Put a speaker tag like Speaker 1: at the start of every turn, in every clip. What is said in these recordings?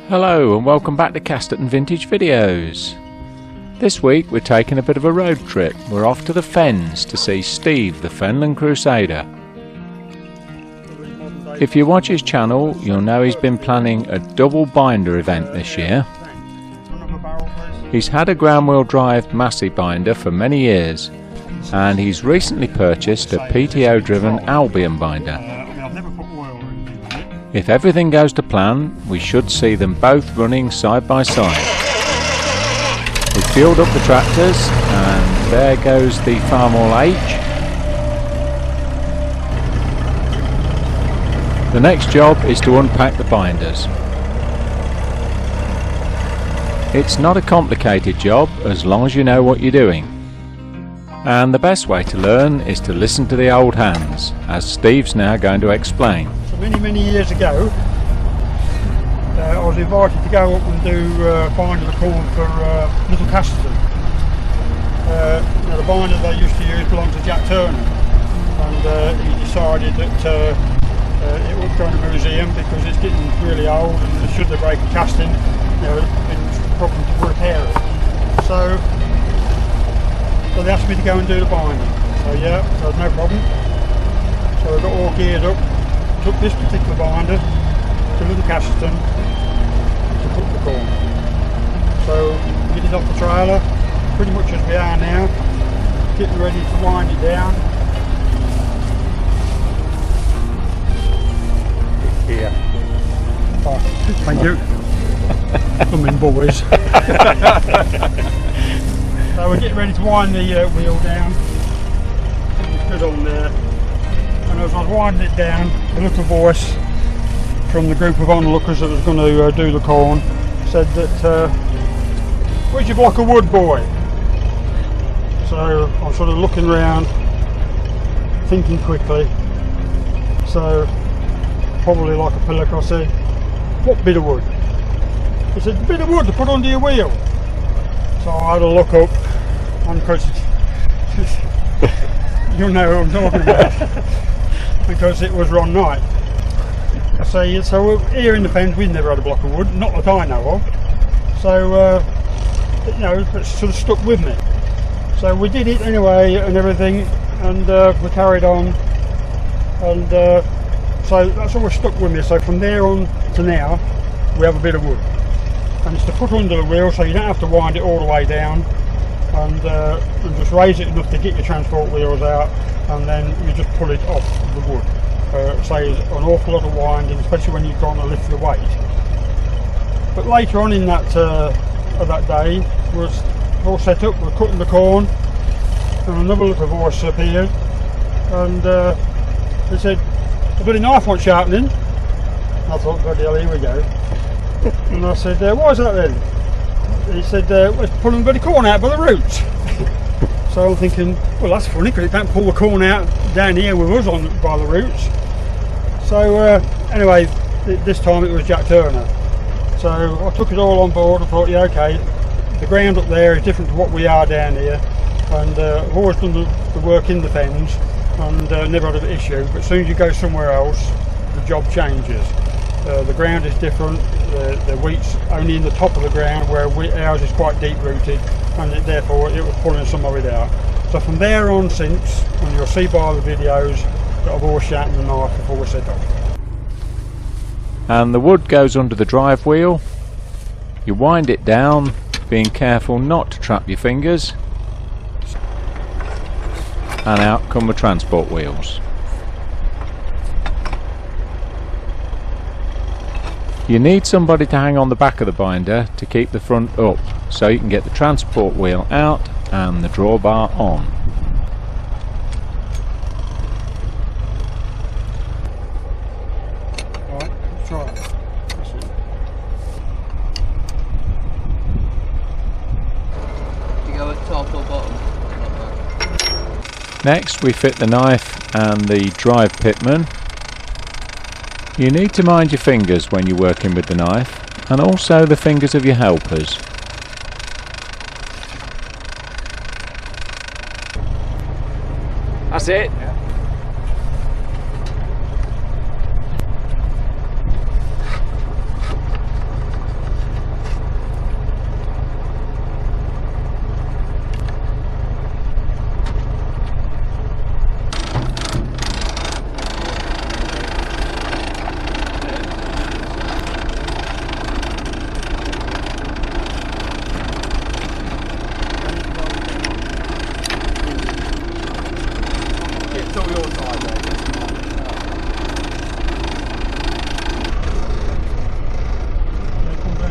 Speaker 1: Hello and welcome back to Casterton Vintage Videos. This week we're taking a bit of a road trip. We're off to the Fens to see Steve the Fenland Crusader. If you watch his channel you'll know he's been planning a double binder event this year. He's had a ground wheel drive Massey binder for many years and he's recently purchased a PTO driven Albion binder. If everything goes to plan, we should see them both running side by side. We've fueled up the tractors and there goes the Farmall H. The next job is to unpack the binders. It's not a complicated job as long as you know what you're doing. And the best way to learn is to listen to the old hands, as Steve's now going to explain.
Speaker 2: Many years ago, I was invited to go up and do binder the corn for Little Casterton. The binder they used to use belonged to Jack Turner, and he decided that it would go in a museum because it's getting really old, and should they break a casting, it's a problem to repair it. So they asked me to go and do the binding. So yeah, so no problem. So I got all geared up. Took this particular binder to Little Casterton to cook the corn. So get it off the trailer, pretty much as we are now, getting ready to wind it down. Here. Oh, thank you. Come in, boys. So we're getting ready to wind the wheel down. It's good on there. And as I was winding it down, a little voice from the group of onlookers that was going to do the corn said that, "Where's your block of wood, boy?" So I'm sort of looking round, thinking quickly. So probably like a pillock, I said, "What bit of wood?" He said, "The bit of wood to put under your wheel." So I had a look up, and of course you'll know who I'm talking about. Because it was Ron Knight. I say, so here in the Fens we've never had a block of wood, not that I know of. So, it sort of stuck with me. So we did it anyway and everything, and we carried on. And so that's always stuck with me. So from there on to now, we have a bit of wood. And it's to put under the wheel so you don't have to wind it all the way down. And just raise it enough to get your transport wheels out, and then you just pull it off the wood. Saves an awful lot of winding, especially when you're going to lift the weight. But later on in that day was all set up, we're cutting the corn, and another little voice appeared, and he said, "A bloody knife wants sharpening." And I thought, bloody hell, here we go. And I said, "Why is that then?" He said, "We're pulling the bloody corn out by the roots." So I'm thinking, well, that's funny because it don't pull the corn out down here with us on by the roots. So anyway, this time it was Jack Turner. So I took it all on board. I thought, yeah, okay, the ground up there is different to what we are down here, and I've always done the work in the Fens and never had an issue. But as soon as you go somewhere else, the job changes. The ground is different, the wheat's only in the top of the ground, where ours is quite deep rooted, and therefore it was pulling some of it out. So from there on since, and you'll see by the videos, that I've always sharpened the knife before we set off.
Speaker 1: And the wood goes under the drive wheel. You wind it down, being careful not to trap your fingers, and out come the transport wheels. You need somebody to hang on the back of the binder to keep the front up, so you can get the transport wheel out and the drawbar on.
Speaker 2: Alright, let's try it.
Speaker 3: You go at top or bottom?
Speaker 1: Next we fit the knife and the drive pitman. You need to mind your fingers when you're working with the knife, and also the fingers of your helpers. That's it.
Speaker 2: Yeah.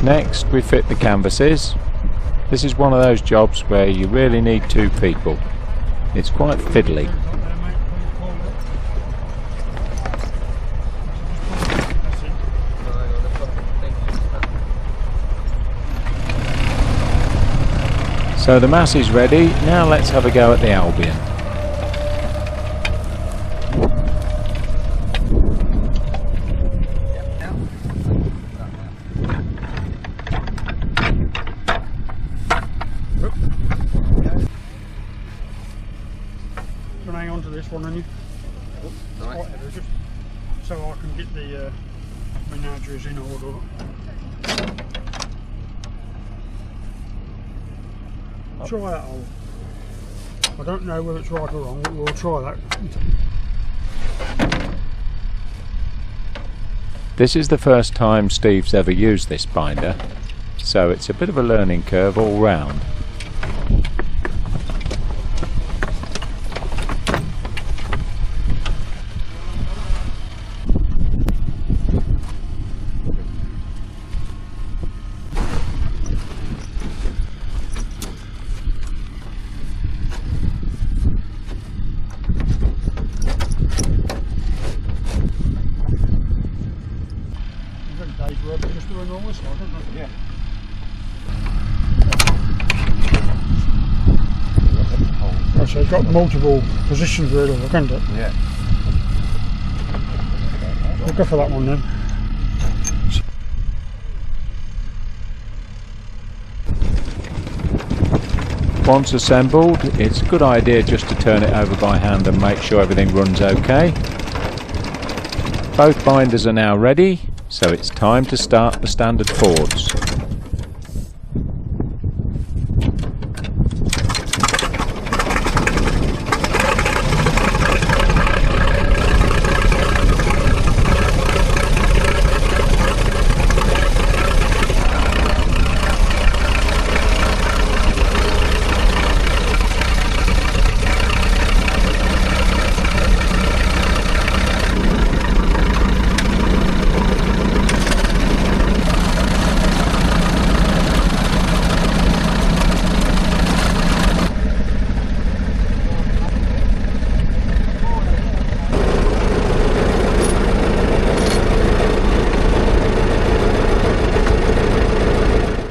Speaker 1: Next we fit the canvases. This is one of those jobs where you really need two people. It's quite fiddly. So the mass is ready, now let's have a go at the Albion.
Speaker 2: Hang on to this one, and you.
Speaker 3: Right.
Speaker 2: Quite heavy, just so I can get the menageries in order. Try that hole. I don't know whether it's right or wrong, but we'll try that.
Speaker 1: This is the first time Steve's ever used this binder, so it's a bit of a learning curve all round.
Speaker 2: Just doing all this one, isn't it?
Speaker 4: Yeah.
Speaker 2: Oh, so you've got multiple positions really, can't it?
Speaker 4: Yeah.
Speaker 2: We'll go for that one then.
Speaker 1: Once assembled, it's a good idea just to turn it over by hand and make sure everything runs okay. Both binders are now ready, so it's time to start the standard fords.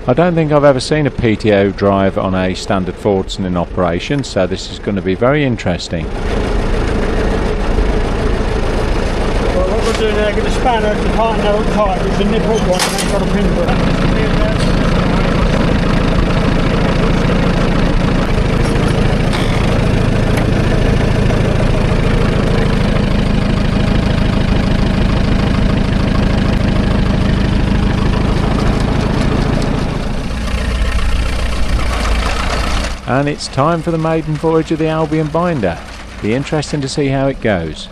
Speaker 1: I don't think I've ever seen a PTO drive on a standard Fordson in operation, so this is going to be very interesting.
Speaker 2: Well, what we're doing now, get the spanner to tighten that up tight, there's a nip up one and it's got a pin for it.
Speaker 1: And it's time for the maiden voyage of the Albion binder. Be interesting to see how it goes.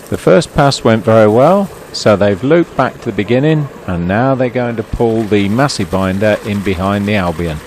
Speaker 1: The first pass went very well, so they've looped back to the beginning, and now they're going to pull the Massey binder in behind the Albion.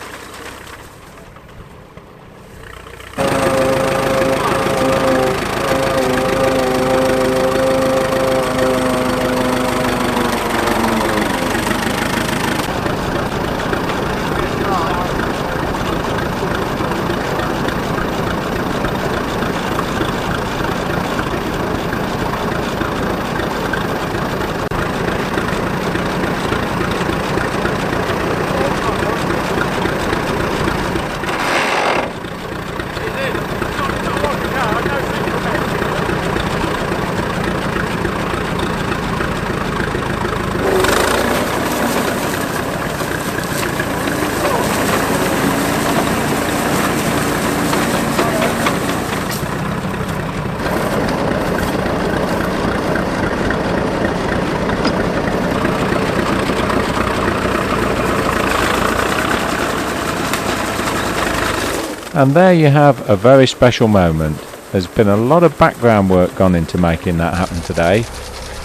Speaker 1: And there you have a very special moment. There's been a lot of background work gone into making that happen today.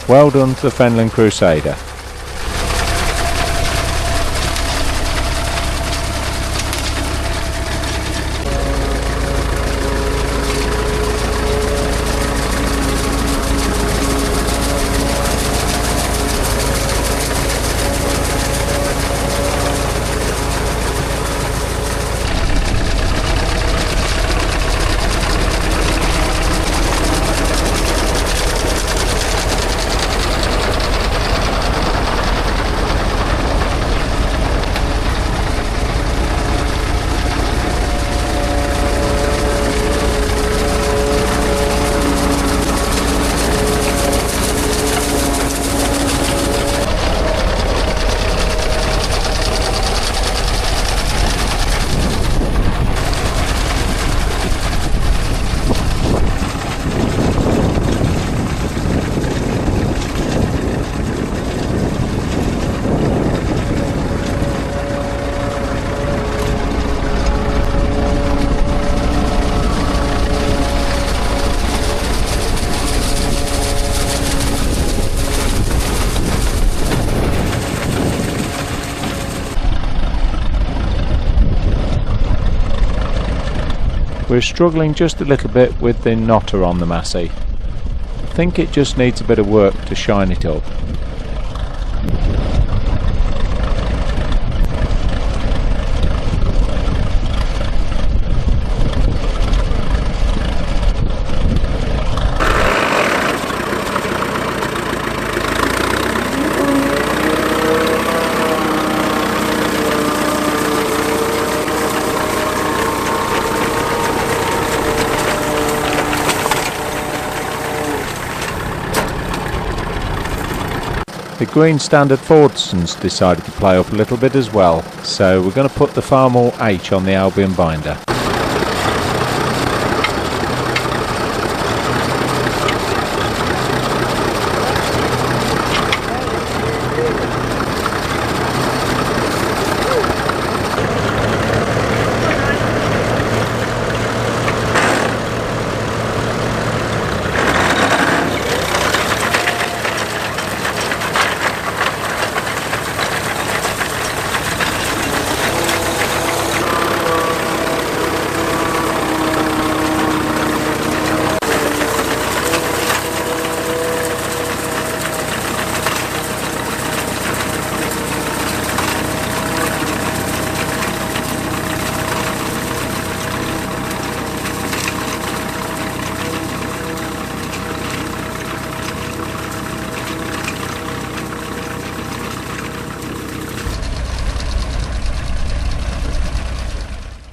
Speaker 1: Well done to the Fenland Crusader. We're struggling just a little bit with the knotter on the Massey. I think it just needs a bit of work to shine it up. The Green Standard Fordsons decided to play up a little bit as well, so we're going to put the Farmall H on the Albion binder.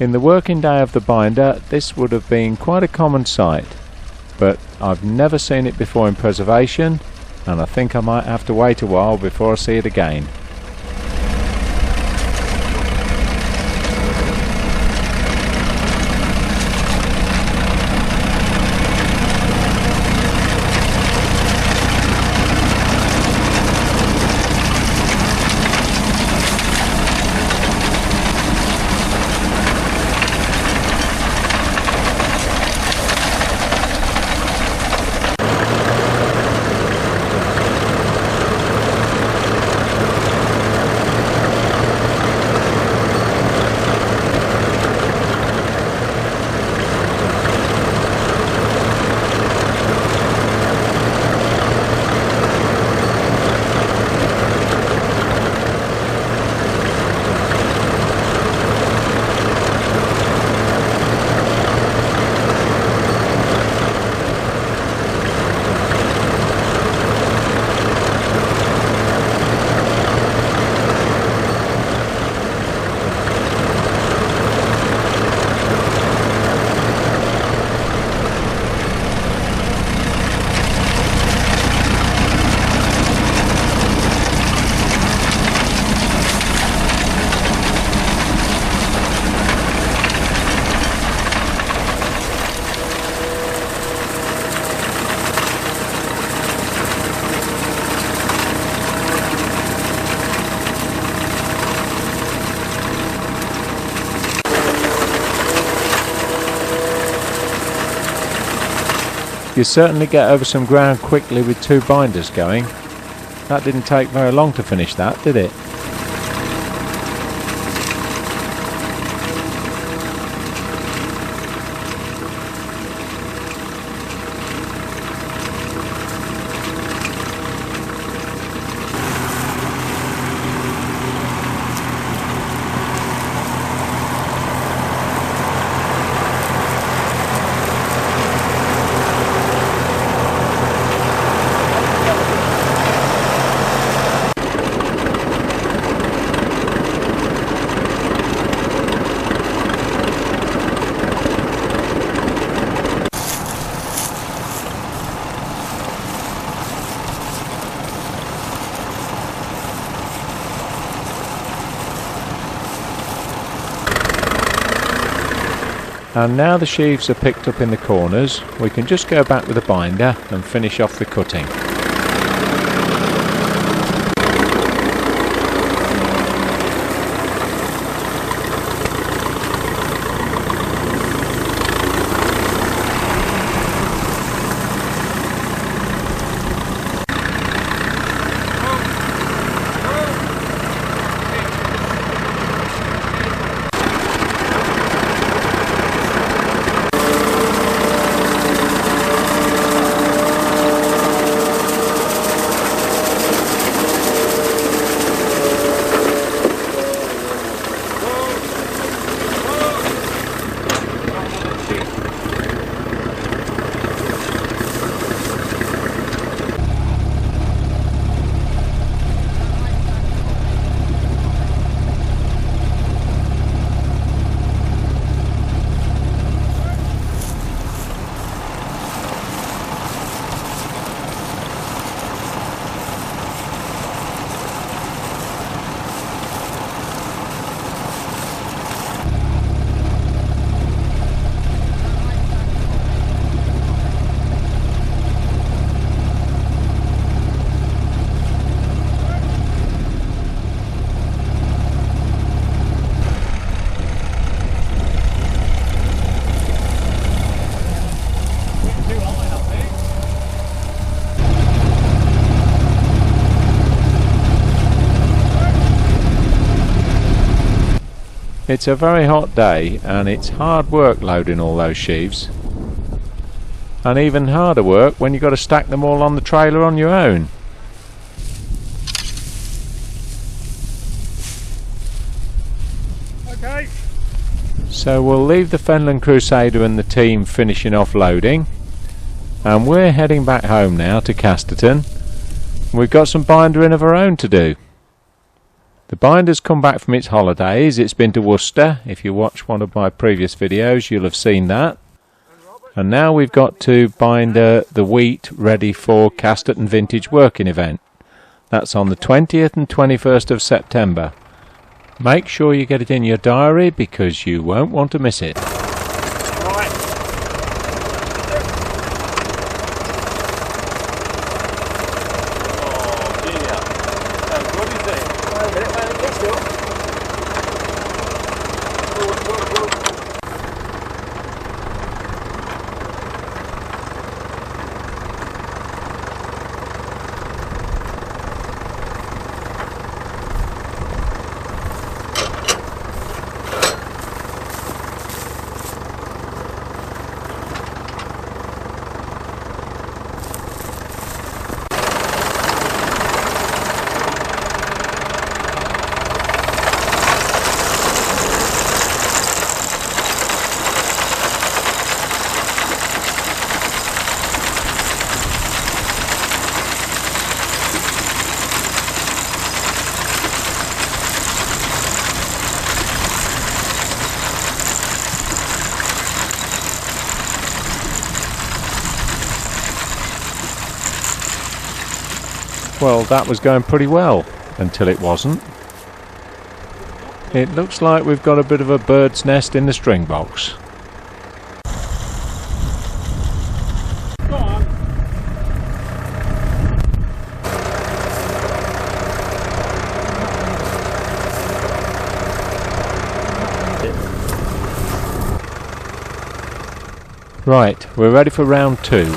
Speaker 1: In the working day of the binder, this would have been quite a common sight, but I've never seen it before in preservation, and I think I might have to wait a while before I see it again. You certainly get over some ground quickly with 2 binders going. That didn't take very long to finish that, did it? And now the sheaves are picked up in the corners, we can just go back with the binder and finish off the cutting. It's a very hot day and it's hard work loading all those sheaves, and even harder work when you've got to stack them all on the trailer on your own.
Speaker 2: Okay.
Speaker 1: So we'll leave the Fenland Crusader and the team finishing off loading, and we're heading back home now to Casterton. We've got some bindering of our own to do. The binder's come back from its holidays. It's been to Worcester. If you watch one of my previous videos, you'll have seen that. And now we've got to binder the wheat ready for Casterton Vintage Working Event. That's on the 20th and 21st of September. Make sure you get it in your diary because you won't want to miss it. Well, that was going pretty well until it wasn't. It looks like we've got a bit of a bird's nest in the string box.
Speaker 2: Go on.
Speaker 1: Right, we're ready for round 2.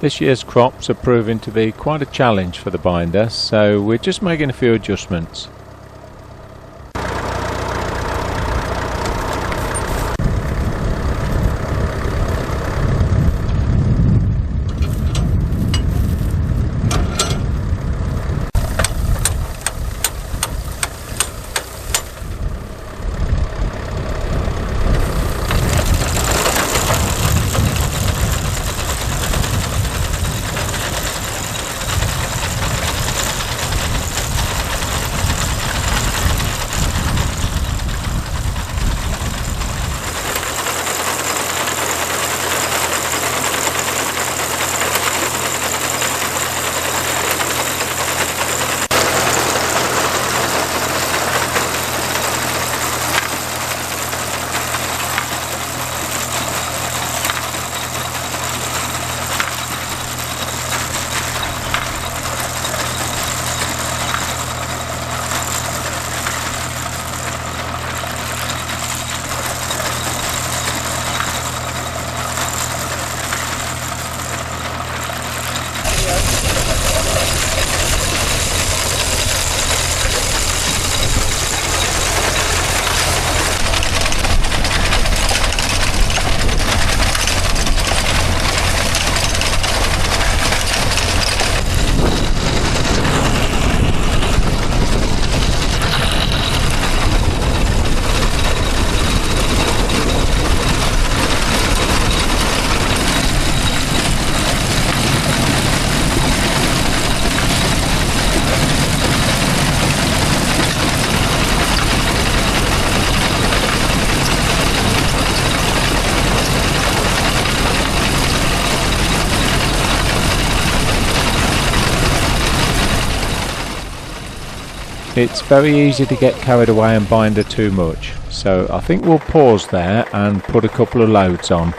Speaker 1: this year's crops are proving to be quite a challenge for the binder, so we're just making a few adjustments. It's very easy to get carried away and binder too much, so I think we'll pause there and put a couple of loads on.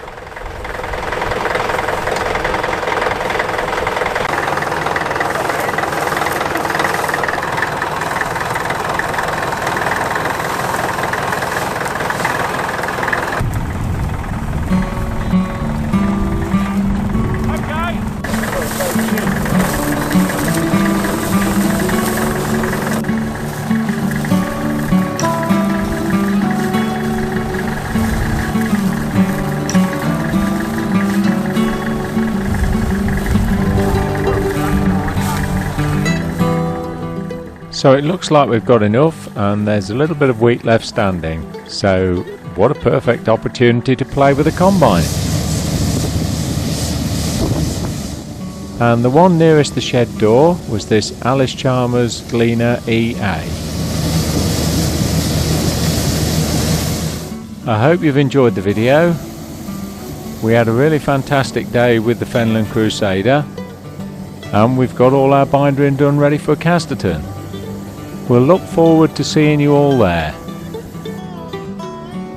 Speaker 1: So it looks like we've got enough, and there's a little bit of wheat left standing, so what a perfect opportunity to play with a combine. And the one nearest the shed door was this Alice Chalmers Gleaner EA. I hope you've enjoyed the video. We had a really fantastic day with the Fenland Crusader, and we've got all our bindering done ready for Casterton. We'll look forward to seeing you all there.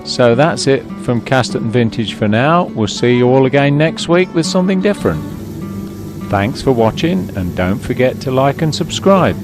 Speaker 1: So that's it from Casterton Vintage for now. We'll see you all again next week with something different. Thanks for watching, and don't forget to like and subscribe.